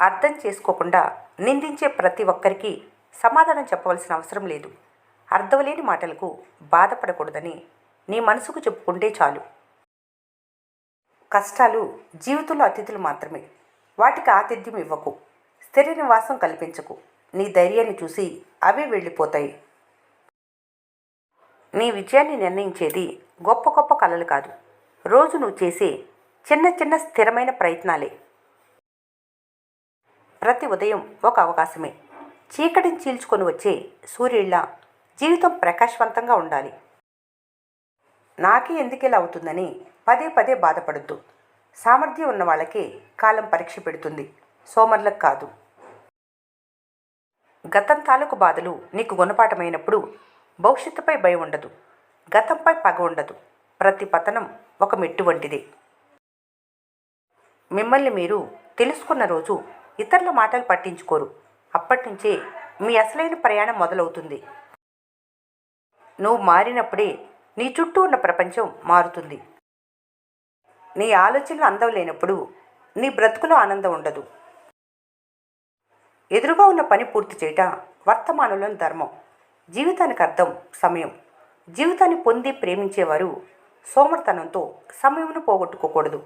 అర్థం చేసుకోకుండా నిందించే ప్రతి ఒక్కరికి సమాధానం చెప్పవలసిన అవసరం లేదు. అర్థంలేని మాటలకు బాధపడకూడదని నీ మనసుకు చెప్పుకుంటే చాలు. కష్టాలు జీవితంలో అతిథులు మాత్రమే. వాటికి ఆతిథ్యం ఇవ్వకు. స్థిర నివాసం కల్పించకు. నీ ధైర్యాన్ని చూసి అవే వెళ్ళిపోతాయి. నీ విజయాన్ని నిర్ణయించేది గొప్ప గొప్ప కలలు కాదు, రోజు నువ్వు చేసే చిన్న చిన్న స్థిరమైన ప్రయత్నాలే. ప్రతి ఉదయం ఒక అవకాశమే. చీకటిని చీల్చుకొని వచ్చే సూర్యుడిలా జీవితం ప్రకాశవంతంగా ఉండాలి. నాకే ఎందుకిలా అవుతుందని పదే పదే బాధపడద్దు. సామర్థ్యం ఉన్న వాళ్ళకే కాలం పరీక్ష పెడుతుంది, సోమరులకు కాదు. గతం తాలూకు బాధలు నీకు గుణపాఠమైనప్పుడు భవిష్యత్తుపై భయం ఉండదు, గతంపై పగ ఉండదు. ప్రతి పతనం ఒక మెట్టు వంటిదే. మిమ్మల్ని మీరు తెలుసుకున్న రోజు ఇతరుల మాటలు పట్టించుకోరు. అప్పటినుంచే మీ అసలైన ప్రయాణం మొదలవుతుంది. నువ్వు మారినప్పుడే నీ చుట్టూ ఉన్న ప్రపంచం మారుతుంది. నీ ఆలోచనలు అందం లేనప్పుడు నీ బ్రతుకులో ఆనందం ఉండదు. ఎదురుగా ఉన్న పని పూర్తి చేయటం వర్తమానంలోని ధర్మం. జీవితానికి అర్థం సమయం. జీవితాన్ని పొంది ప్రేమించేవారు సోమర్తనంతో సమయంను పోగొట్టుకోకూడదు.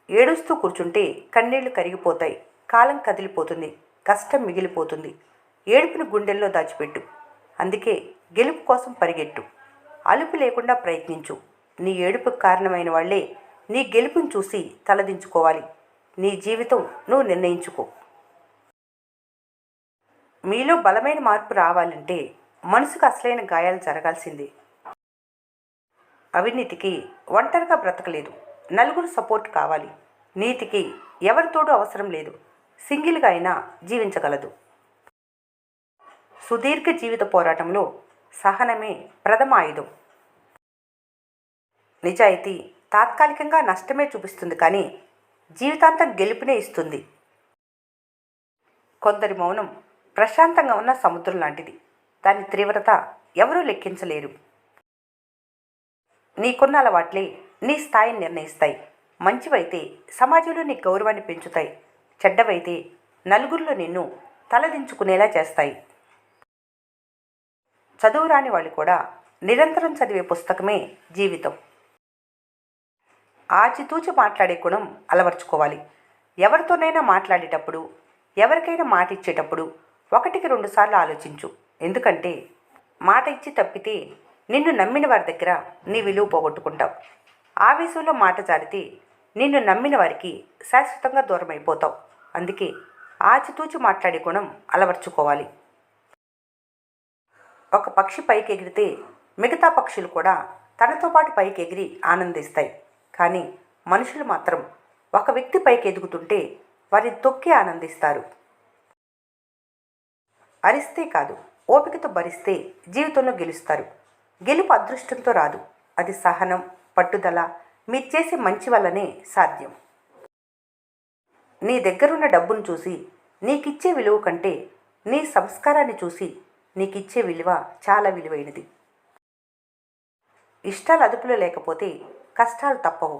ఏడుస్తూ కూర్చుంటే కన్నీళ్లు కరిగిపోతాయి, కాలం కదిలిపోతుంది, కష్టం మిగిలిపోతుంది. ఏడుపుని గుండెల్లో దాచిపెట్టు. అందుకే గెలుపు కోసం పరిగెట్టు. అలుపు లేకుండా ప్రయత్నించు. నీ ఏడుపుకు కారణమైన వాళ్లే నీ గెలుపుని చూసి తలదించుకోవాలి. నీ జీవితం నువ్వు నిర్ణయించుకో. మీలో బలమైన మార్పు రావాలంటే మనసుకు అసలైన గాయాలు జరగాల్సిందే. అవినీతికి ఒంటరిగా బ్రతకలేదు, నలుగురు సపోర్ట్ కావాలి. నీతికి ఎవరితోడూ అవసరం లేదు, సింగిల్గా అయినా జీవించగలదు. సుదీర్ఘ జీవిత పోరాటంలో సహనమే ప్రథమ ఆయుధం. నిజాయితీ తాత్కాలికంగా నష్టమే చూపిస్తుంది, కానీ జీవితాంతం గెలుపునే ఇస్తుంది. కొందరి మౌనం ప్రశాంతంగా ఉన్న సముద్రం లాంటిది. దాని తీవ్రత ఎవరూ లెక్కించలేరు. నీకున్న అలవాట్లే నీ స్థాయిని నిర్ణయిస్తాయి. మంచివైతే సమాజంలో నీ గౌరవాన్ని పెంచుతాయి, చెడ్డవైతే నలుగురిలో నిన్ను తలదించుకునేలా చేస్తాయి. చదువు రాని వాళ్ళు కూడా నిరంతరం చదివే పుస్తకమే జీవితం. ఆచితూచి మాట్లాడే గుణం అలవర్చుకోవాలి. ఎవరితోనైనా మాట్లాడేటప్పుడు, ఎవరికైనా మాట ఇచ్చేటప్పుడు 1-2 సార్లు ఆలోచించు. ఎందుకంటే మాట ఇచ్చి తప్పితే నిన్ను నమ్మిన వారి దగ్గర నీ విలువ పోగొట్టుకుంటావు. ఆవేశంలో మాట జారితే నిన్ను నమ్మిన వారికి శాశ్వతంగా దూరం అయిపోతావు. అందుకే ఆచితూచి మాట్లాడే గుణం అలవర్చుకోవాలి. ఒక పక్షి పైకి ఎగిరితే మిగతా పక్షులు కూడా తనతో పాటు పైకి ఎగిరి ఆనందిస్తాయి. కానీ మనుషులు మాత్రం ఒక వ్యక్తి పైకి ఎదుగుతుంటే వారిని తొక్కి ఆనందిస్తారు. అరిస్తే కాదు, ఓపికతో భరిస్తే జీవితంలో గెలుస్తారు. గెలుపు అదృష్టంతో రాదు, అది సహనం, పట్టుదల, మీరు చేసే మంచి వల్లనే సాధ్యం. నీ దగ్గరున్న డబ్బును చూసి నీకిచ్చే విలువ కంటే నీ సంస్కారాన్ని చూసి నీకిచ్చే విలువ చాలా విలువైనది. ఇష్టాలు అదుపులో లేకపోతే కష్టాలు తప్పవు.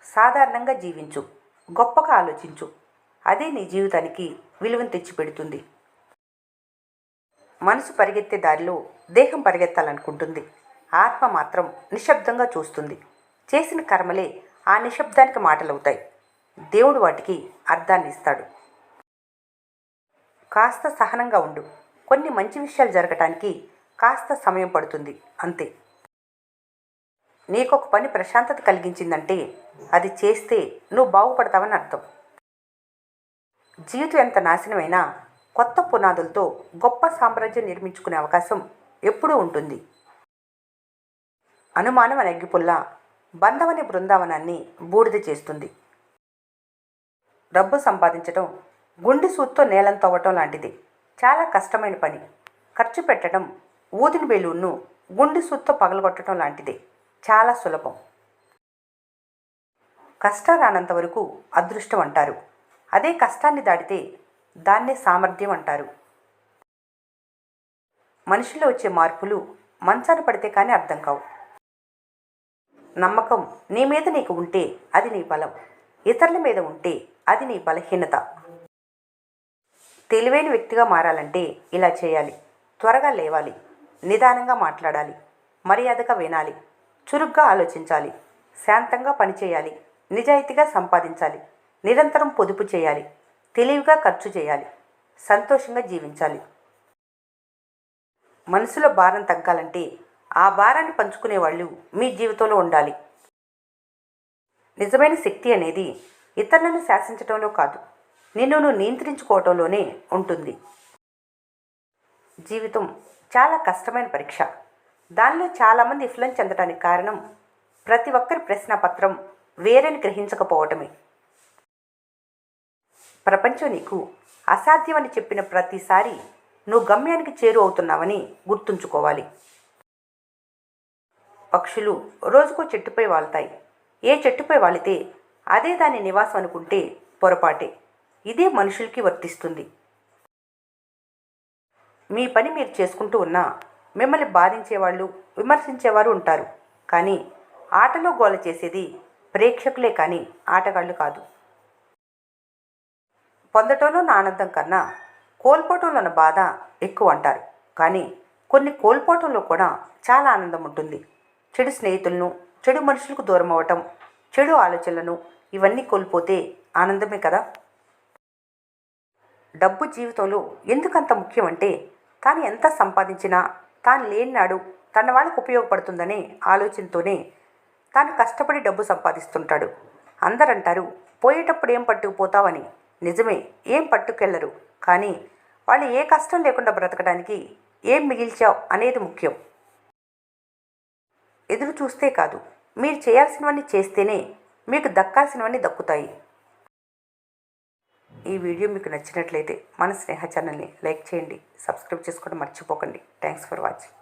సాధారణంగా జీవించు, గొప్పగా ఆలోచించు. అదే నీ జీవితానికి విలువను తెచ్చిపెడుతుంది. మనసు పరిగెత్తే దారిలో దేహం పరిగెత్తాలనుకుంటుంది. ఆత్మ మాత్రం నిశ్శబ్దంగా చూస్తుంది. చేసిన కర్మలే ఆ నిశ్శబ్దానికి మాటలవుతాయి. దేవుడు వాటికి అర్థాన్ని ఇస్తాడు. కాస్త సహనంగా ఉండు. కొన్ని మంచి విషయాలు జరగటానికి కాస్త సమయం పడుతుంది, అంతే. నీకొక పని ప్రశాంతత కలిగించిందంటే అది చేస్తే నువ్వు బాగుపడతావని అర్థం. జీవితం ఎంత నాశనమైనా కొత్త పునాదులతో గొప్ప సామ్రాజ్యం నిర్మించుకునే అవకాశం ఎప్పుడూ ఉంటుంది. అనుమానం అనే అగ్గిపుల్ల బంధమనే బృందావనాన్ని బూడిద చేస్తుంది. డబ్బు సంపాదించడం గుండె సూత్తో నేలం తవ్వటం లాంటిది. చాలా కష్టమైన పని. ఖర్చు పెట్టడం ఊదిన బెలూన్ను గుండె సూత్తో పగలగొట్టడం లాంటిదే. చాలా సులభం. కష్టం రానంత వరకు అదృష్టం అంటారు. అదే కష్టాన్ని దాటితే దాన్నే సామర్థ్యం అంటారు. మనిషిలో వచ్చే మార్పులు మంచాన పడితే కానీ అర్థం కావు. నమ్మకం నీ మీద నీకు ఉంటే అది నీ బలం. ఇతరుల మీద ఉంటే అది నీ బలహీనత. తెలివైన వ్యక్తిగా మారాలంటే ఇలా చేయాలి. త్వరగా లేవాలి, నిదానంగా మాట్లాడాలి, మర్యాదగా వినాలి, చురుగ్గా ఆలోచించాలి, శాంతంగా పనిచేయాలి, నిజాయితీగా సంపాదించాలి, నిరంతరం పొదుపు చేయాలి, తెలివిగా ఖర్చు చేయాలి, సంతోషంగా జీవించాలి. మనసులో భారం తగ్గాలంటే ఆ భారాన్ని పంచుకునే వాళ్ళు మీ జీవితంలో ఉండాలి. నిజమైన శక్తి అనేది ఇతరులను శాసించటంలో కాదు, నిన్ను నువ్వు నియంత్రించుకోవటంలోనే ఉంటుంది. జీవితం చాలా కష్టమైన పరీక్ష. దానిలో చాలామంది విఫలం చెందడానికి కారణం ప్రతి ఒక్కరి ప్రశ్నపత్రం వేరేని గ్రహించకపోవటమే. ప్రపంచం నీకు అసాధ్యమని చెప్పిన ప్రతిసారి నువ్వు గమ్యానికి చేరువవుతున్నావని గుర్తుంచుకోవాలి. పక్షులు రోజుకో చెట్టుపై వాళ్తాయి. ఏ చెట్టుపై వాలితే అదే దాని నివాసం అనుకుంటే పొరపాటే. ఇదే మనుషులకి వర్తిస్తుంది. మీ పని మీరు చేసుకుంటూ ఉన్నా మిమ్మల్ని బాధించేవాళ్ళు, విమర్శించేవారు ఉంటారు. కానీ ఆటలో గోల చేసేది ప్రేక్షకులే కానీ ఆటగాళ్ళు కాదు. పొందటంలో ఉన్న ఆనందం కన్నా కోల్పోవటంలో ఉన్న బాధ ఎక్కువ అంటారు. కానీ కొన్ని కోల్పోవటంలో కూడా చాలా ఆనందం ఉంటుంది. చెడు స్నేహితులను, చెడు మనుషులకు దూరం అవ్వటం, చెడు ఆలోచనలను ఇవన్నీ కోల్పోతే ఆనందమే కదా. డబ్బు జీవితంలో ఎందుకంత ముఖ్యమంటే తాను ఎంత సంపాదించినా తాను లేనినాడు తన వాళ్ళకు ఉపయోగపడుతుందనే ఆలోచనతోనే తాను కష్టపడి డబ్బు సంపాదిస్తుంటాడు. అందరంటారు పోయేటప్పుడు ఏం పట్టుకుపోతావని. నిజమే, ఏం పట్టుకెళ్లరు. కానీ వాళ్ళు ఏ కష్టం లేకుండా బ్రతకడానికి ఏం మిగిల్చావు అనేది ముఖ్యం. ఎదురు చూస్తే కాదు, మీరు చేయాల్సినవన్నీ చేస్తేనే మీకు దక్కాల్సినవన్నీ దక్కుతాయి. ఈ వీడియో మీకు నచ్చినట్లయితే మన స్నేహ ఛానల్ని లైక్ చేయండి, సబ్స్క్రైబ్ చేసుకోవడం మర్చిపోకండి. Thanks for watching.